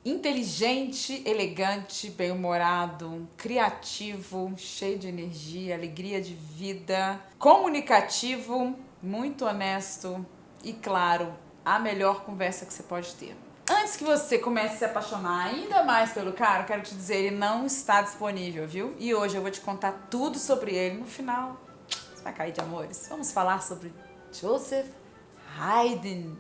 inteligente, elegante, bem-humorado, criativo, cheio de energia, alegria de vida, comunicativo, muito honesto e, claro, a melhor conversa que você pode ter. Antes que você comece a se apaixonar ainda mais pelo cara, quero te dizer, ele não está disponível, viu? E hoje eu vou te contar tudo sobre ele. No final, você vai cair de amores. Vamos falar sobre Joseph Haydn.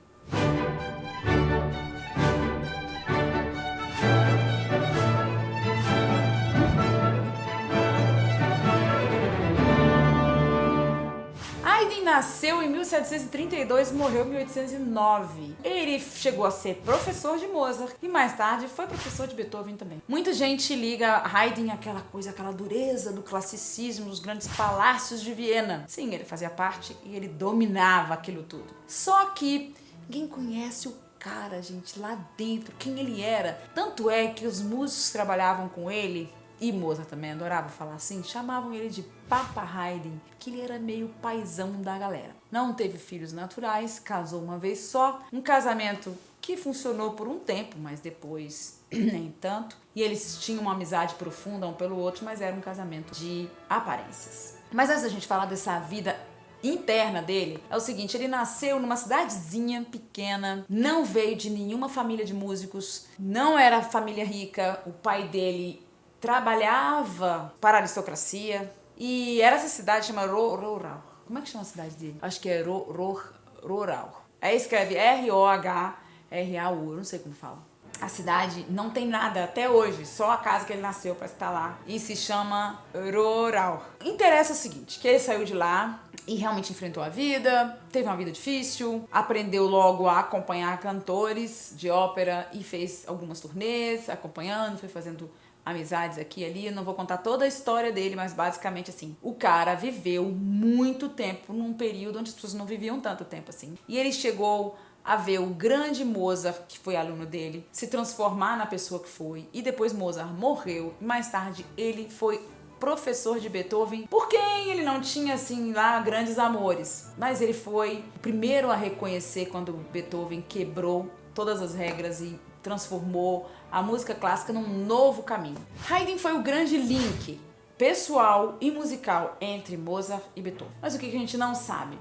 Haydn nasceu em 1732 e morreu em 1809. Ele chegou a ser professor de Mozart e mais tarde foi professor de Beethoven também. Muita gente liga Haydn àquela coisa, aquela dureza do classicismo, dos grandes palácios de Viena. Sim, ele fazia parte e ele dominava aquilo tudo. Só que ninguém conhece o cara, gente, lá dentro, quem ele era. Tanto é que os músicos que trabalhavam com ele, e Mozart também adorava falar assim, chamavam ele de Papa Haydn, que ele era meio paizão da galera. Não teve filhos naturais, casou uma vez só, um casamento que funcionou por um tempo, mas depois nem tanto. E eles tinham uma amizade profunda um pelo outro, mas era um casamento de aparências. Mas antes da gente falar dessa vida interna dele, é o seguinte, ele nasceu numa cidadezinha pequena, não veio de nenhuma família de músicos, não era família rica, o pai dele trabalhava para a aristocracia e era essa cidade chamada Rohrau. Como é que chama a cidade dele? Acho que é Rohrau. Aí escreve R-O-H-R-A-U, não sei como fala. A cidade não tem nada até hoje, só a casa que ele nasceu para estar lá e se chama Rohrau. Interessa o seguinte, que ele saiu de lá e realmente enfrentou a vida, teve uma vida difícil, aprendeu logo a acompanhar cantores de ópera e fez algumas turnês acompanhando, foi fazendo amizades aqui e ali. Eu não vou contar toda a história dele, mas basicamente assim, o cara viveu muito tempo num período onde as pessoas não viviam tanto tempo assim. E ele chegou a ver o grande Mozart, que foi aluno dele, se transformar na pessoa que foi. E depois Mozart morreu. E mais tarde ele foi professor de Beethoven, por quem ele não tinha assim lá grandes amores. Mas ele foi o primeiro a reconhecer quando Beethoven quebrou todas as regras e transformou a música clássica num novo caminho. Haydn foi o grande link pessoal e musical entre Mozart e Beethoven. Mas o que a gente não sabe?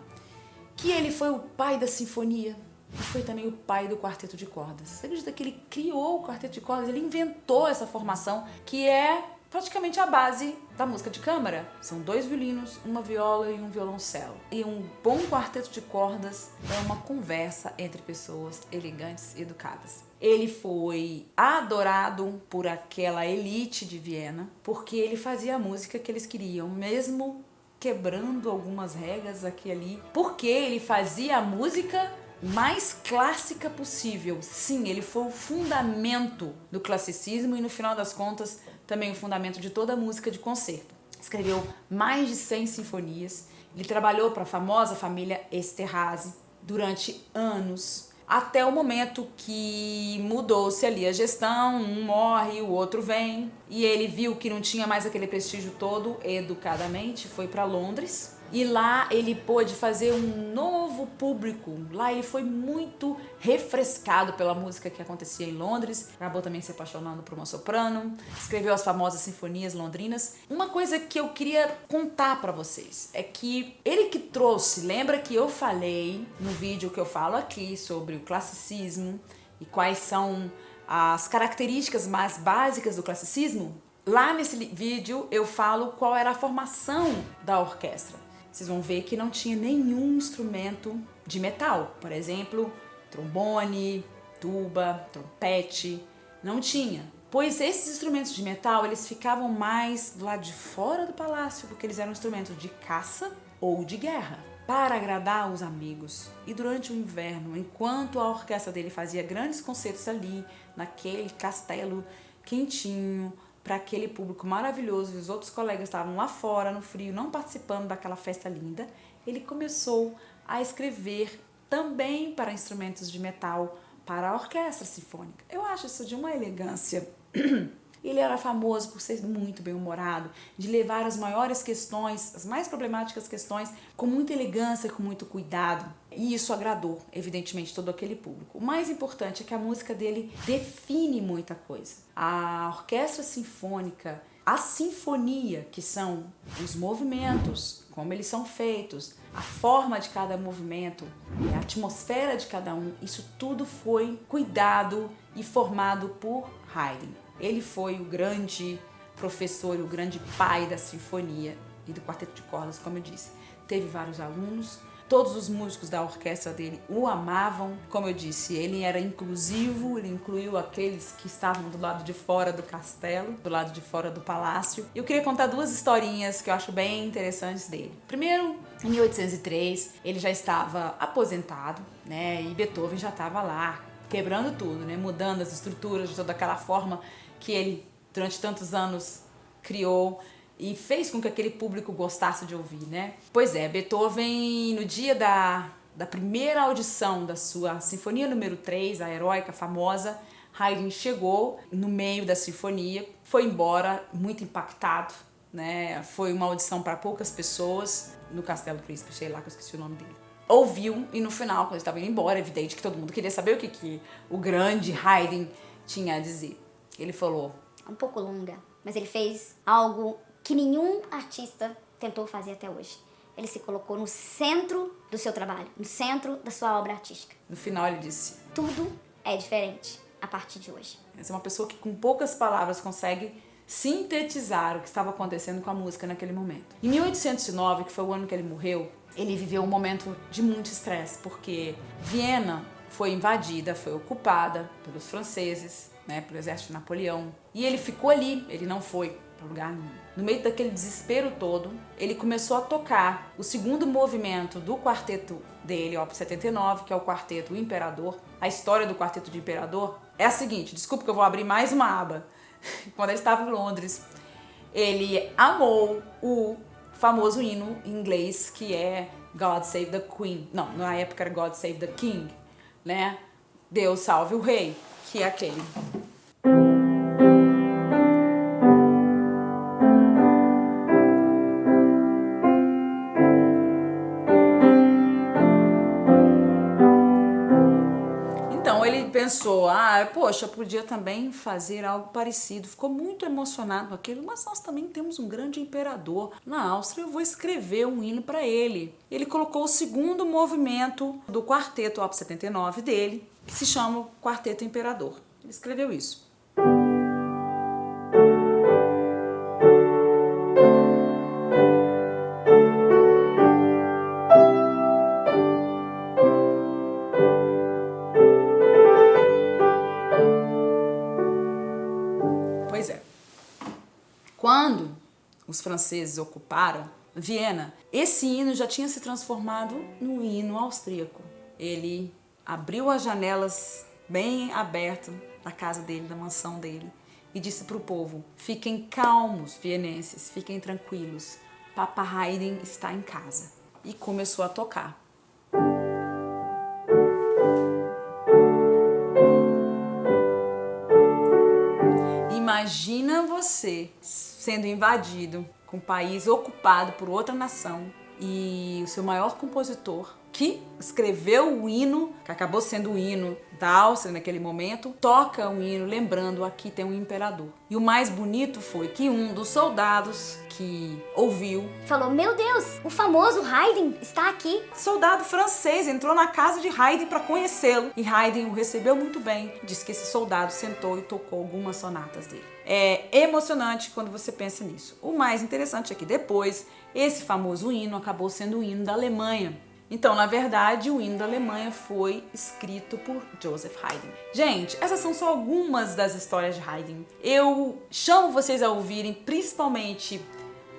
Que ele foi o pai da sinfonia e foi também o pai do quarteto de cordas. Você acredita que ele criou o quarteto de cordas? Ele inventou essa formação que é praticamente a base da música de câmara. São 2 violinos, uma viola e um violoncelo. E um bom quarteto de cordas é uma conversa entre pessoas elegantes e educadas. Ele foi adorado por aquela elite de Viena, porque ele fazia a música que eles queriam, mesmo quebrando algumas regras aqui e ali, porque ele fazia a música mais clássica possível. Sim, ele foi o fundamento do classicismo e, no final das contas, também o fundamento de toda a música de concerto. Escreveu mais de 100 sinfonias. Ele trabalhou para a famosa família Esterházy durante anos, até o momento que mudou-se ali a gestão, um morre, o outro vem, e ele viu que não tinha mais aquele prestígio todo, educadamente, foi para Londres. E lá ele pôde fazer um novo público. Lá ele foi muito refrescado pela música que acontecia em Londres. Acabou também se apaixonando por uma soprano. Escreveu as famosas sinfonias londrinas. Uma coisa que eu queria contar pra vocês é que ele que trouxe, lembra que eu falei no vídeo que eu falo aqui sobre o classicismo e quais são as características mais básicas do classicismo? Lá nesse vídeo eu falo qual era a formação da orquestra. Vocês vão ver que não tinha nenhum instrumento de metal. Por exemplo, trombone, tuba, trompete, não tinha. Pois esses instrumentos de metal, eles ficavam mais do lado de fora do palácio, porque eles eram instrumentos de caça ou de guerra, para agradar os amigos. E durante o inverno, enquanto a orquestra dele fazia grandes concertos ali, naquele castelo quentinho, para aquele público maravilhoso, e os outros colegas estavam lá fora no frio, não participando daquela festa linda, ele começou a escrever também para instrumentos de metal, para a orquestra sinfônica. Eu acho isso de uma elegância Ele era famoso por ser muito bem-humorado, de levar as maiores questões, as mais problemáticas questões, com muita elegância, com muito cuidado. E isso agradou, evidentemente, todo aquele público. O mais importante é que a música dele define muita coisa. A orquestra sinfônica, a sinfonia, que são os movimentos, como eles são feitos, a forma de cada movimento, a atmosfera de cada um, isso tudo foi cuidado e formado por Haydn. Ele foi o grande professor e o grande pai da sinfonia e do quarteto de cordas, como eu disse. Teve vários alunos, todos os músicos da orquestra dele o amavam. Como eu disse, ele era inclusivo, ele incluiu aqueles que estavam do lado de fora do castelo, do lado de fora do palácio. Eu queria contar duas historinhas que eu acho bem interessantes dele. Primeiro, em 1803, ele já estava aposentado, né? E Beethoven já estava lá, quebrando tudo, né? Mudando as estruturas de toda aquela forma que ele, durante tantos anos, criou e fez com que aquele público gostasse de ouvir, né? Pois é, Beethoven, no dia da primeira audição da sua Sinfonia número 3, a heróica, famosa, Haydn chegou no meio da sinfonia, foi embora muito impactado, né? Foi uma audição para poucas pessoas no Castelo Príncipe, sei lá que eu esqueci o nome dele. Ouviu e no final, quando ele estava indo embora, é evidente que todo mundo queria saber o que o grande Haydn tinha a dizer. Ele falou: um pouco longa, mas ele fez algo que nenhum artista tentou fazer até hoje. Ele se colocou no centro do seu trabalho, no centro da sua obra artística. No final ele disse: tudo é diferente a partir de hoje. Essa é uma pessoa que com poucas palavras consegue sintetizar o que estava acontecendo com a música naquele momento. Em 1809, que foi o ano que ele morreu, ele viveu um momento de muito estresse, porque Viena foi invadida, foi ocupada pelos franceses, né, pelo exército de Napoleão. E ele ficou ali, ele não foi para lugar nenhum. No meio daquele desespero todo, ele começou a tocar o segundo movimento do quarteto dele, Op. 79, que é o quarteto Imperador. A história do quarteto de Imperador é a seguinte, desculpa que eu vou abrir mais uma aba. Quando ele estava em Londres, ele amou o famoso hino em inglês que é God Save the Queen. Não, na época era God Save the King, né? Deus salve o rei, que é aquele. Então ele pensou, poxa, eu podia também fazer algo parecido. Ficou muito emocionado com aquilo, mas nós também temos um grande imperador na Áustria, eu vou escrever um hino para ele. Ele colocou o segundo movimento do quarteto Op. 79 dele, que se chama Quarteto Imperador. Ele escreveu isso. Pois é. Quando os franceses ocuparam Viena, esse hino já tinha se transformado no hino austríaco. Ele abriu as janelas bem abertas da casa dele, da mansão dele, e disse para o povo: fiquem calmos, vienenses, fiquem tranquilos, Papa Haydn está em casa. E começou a tocar. Imagina você sendo invadido, com o país ocupado por outra nação, e o seu maior compositor, que escreveu o hino, que acabou sendo o hino da Áustria naquele momento, toca um hino lembrando: aqui tem um imperador. E o mais bonito foi que um dos soldados que ouviu falou: meu Deus, o famoso Haydn está aqui. Soldado francês entrou na casa de Haydn para conhecê-lo, e Haydn o recebeu muito bem. Diz que esse soldado sentou e tocou algumas sonatas dele. É emocionante quando você pensa nisso. O mais interessante é que depois esse famoso hino acabou sendo o hino da Alemanha. Então, na verdade, o hino da Alemanha foi escrito por Joseph Haydn. Gente, essas são só algumas das histórias de Haydn. Eu chamo vocês a ouvirem principalmente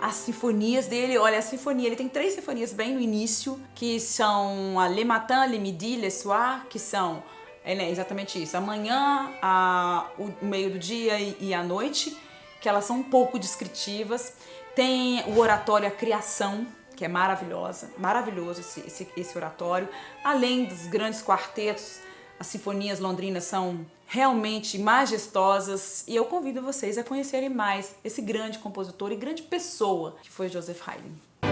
as sinfonias dele. Olha, a sinfonia, ele tem 3 sinfonias bem no início, que são a Le Matin, Le Midi, Le Soir, que são exatamente isso, a manhã, o meio do dia e a noite, que elas são um pouco descritivas. Tem o oratório A Criação, que é maravilhoso esse oratório. Além dos grandes quartetos, as sinfonias londrinas são realmente majestosas, e eu convido vocês a conhecerem mais esse grande compositor e grande pessoa que foi Joseph Haydn.